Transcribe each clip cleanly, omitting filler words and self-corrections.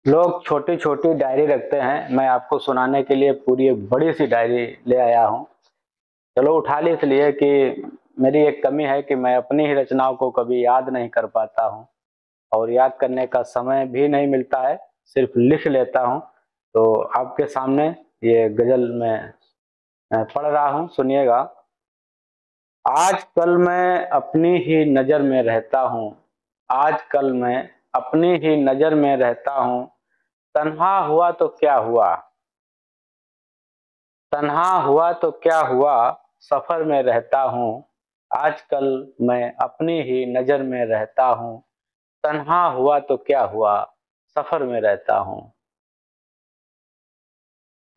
लोग छोटी छोटी डायरी रखते हैं, मैं आपको सुनाने के लिए पूरी एक बड़ी सी डायरी ले आया हूँ। चलो उठा ली इसलिए कि मेरी एक कमी है कि मैं अपनी ही रचनाओं को कभी याद नहीं कर पाता हूँ और याद करने का समय भी नहीं मिलता है, सिर्फ लिख लेता हूँ। तो आपके सामने ये गजल मैं पढ़ रहा हूँ, सुनिएगा। आजकल मैं अपनी ही नजर में रहता हूँ, आजकल मैं अपनी ही नजर में रहता हूँ। तन्हा हुआ तो क्या हुआ, तन्हा हुआ तो क्या हुआ, सफर में रहता हूँ। आजकल मैं अपनी ही नजर में रहता हूँ। तन्हा हुआ तो क्या हुआ, सफर में रहता हूँ।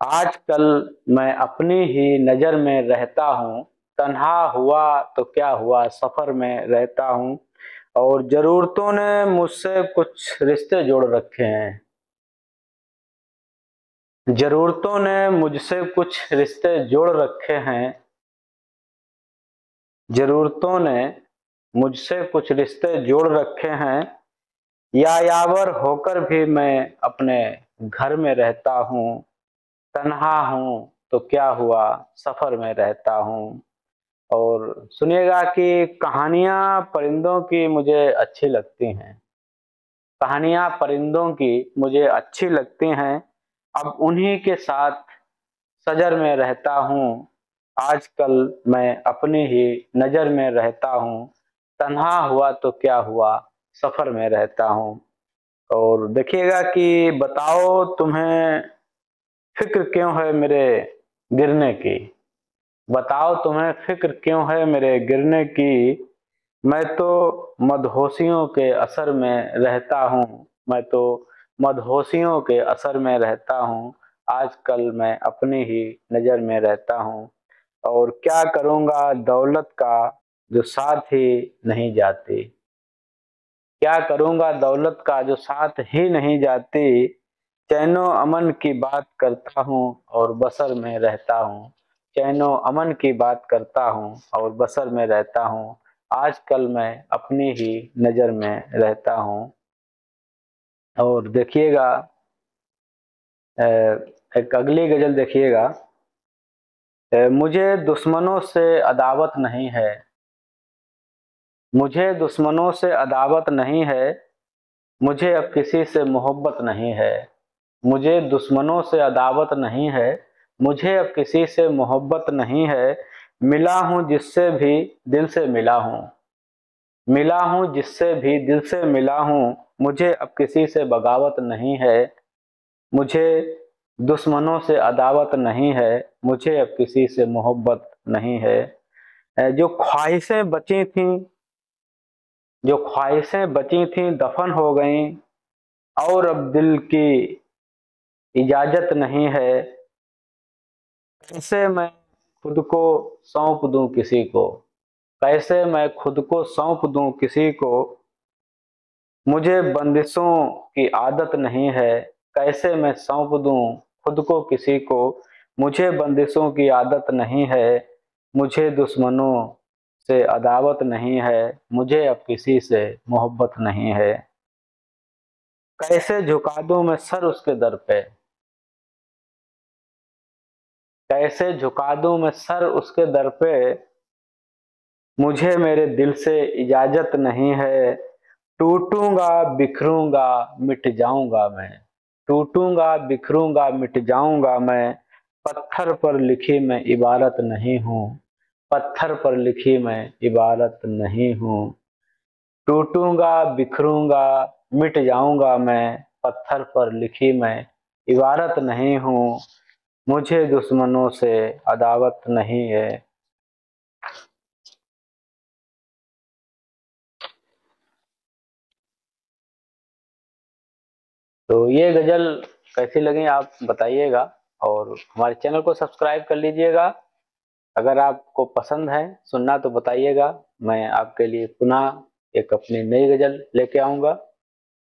आजकल मैं अपनी ही नजर में रहता हूँ। तन्हा हुआ तो क्या हुआ, सफर में रहता हूँ। और जरूरतों ने मुझसे कुछ रिश्ते जोड़ रखे हैं, जरूरतों ने मुझसे कुछ रिश्ते जोड़ रखे हैं। जरूरतों ने मुझसे कुछ रिश्ते जोड़ रखे हैं। यायावर होकर भी मैं अपने घर में रहता हूँ। तन्हा हूँ तो क्या हुआ, सफर में रहता हूँ। और सुनिएगा कि कहानियां परिंदों की मुझे अच्छी लगती हैं, कहानियां परिंदों की मुझे अच्छी लगती हैं। अब उन्हीं के साथ सजर में रहता हूँ। आजकल मैं अपनी ही नजर में रहता हूँ। तन्हा हुआ तो क्या हुआ, सफर में रहता हूँ। और देखिएगा कि बताओ तुम्हें फिक्र क्यों है मेरे गिरने की, बताओ तुम्हें फिक्र क्यों है मेरे गिरने की। मैं तो मदहोशियों के असर में रहता हूँ, मैं तो मदहोशियों के असर में रहता हूँ। आजकल मैं अपनी ही नजर में रहता हूँ। और क्या करूँगा दौलत का जो साथ ही नहीं जाती, क्या करूँगा दौलत का जो साथ ही नहीं जाती। चैनो अमन की बात करता हूँ और बसर में रहता हूँ। चैनो अमन की बात करता हूँ और बसर में रहता हूँ। आजकल मैं अपनी ही नजर में रहता हूँ। और देखिएगा एक अगली गजल देखिएगा। मुझे दुश्मनों से अदावत नहीं है, मुझे दुश्मनों से अदावत नहीं है। मुझे अब किसी से मोहब्बत नहीं है, मुझे दुश्मनों से अदावत नहीं है। मुझे अब किसी से मोहब्बत नहीं है। मिला हूँ जिससे भी दिल से मिला हूँ, मिला हूँ जिससे भी दिल से मिला हूँ। मुझे अब किसी से बगावत नहीं है, मुझे दुश्मनों से अदावत नहीं है। मुझे अब किसी से मोहब्बत नहीं है। जो ख्वाहिशें बची थीं, जो ख्वाहिशें बची थीं दफन हो गईं। और अब दिल की इजाजत नहीं है। कैसे मैं खुद को सौंप दूं किसी को, कैसे मैं खुद को सौंप दूं किसी को। मुझे बंदिशों की आदत नहीं है। कैसे मैं सौंप दूं खुद को किसी को। मुझे बंदिशों की आदत नहीं है। मुझे दुश्मनों से अदावत नहीं है। मुझे अब किसी से मोहब्बत नहीं है। कैसे झुका दूं मैं सर उसके दर पे, कैसे झुका दूं मैं सर उसके दर पे। मुझे मेरे दिल से इजाजत नहीं है। टूटूंगा बिखरूंगा मिट जाऊंगा मैं, टूटूंगा बिखरूंगा मिट जाऊंगा मैं। पत्थर पर लिखी मैं इबारत नहीं हूँ, पत्थर पर लिखी मैं इबारत नहीं हूँ। टूटूंगा बिखरूंगा मिट जाऊंगा मैं। पत्थर पर लिखी मैं इबारत नहीं हूँ। मुझे दुश्मनों से अदावत नहीं है। तो ये गजल कैसी लगी आप बताइएगा। और हमारे चैनल को सब्सक्राइब कर लीजिएगा। अगर आपको पसंद है सुनना तो बताइएगा, मैं आपके लिए पुनः एक अपनी नई गजल लेके आऊंगा।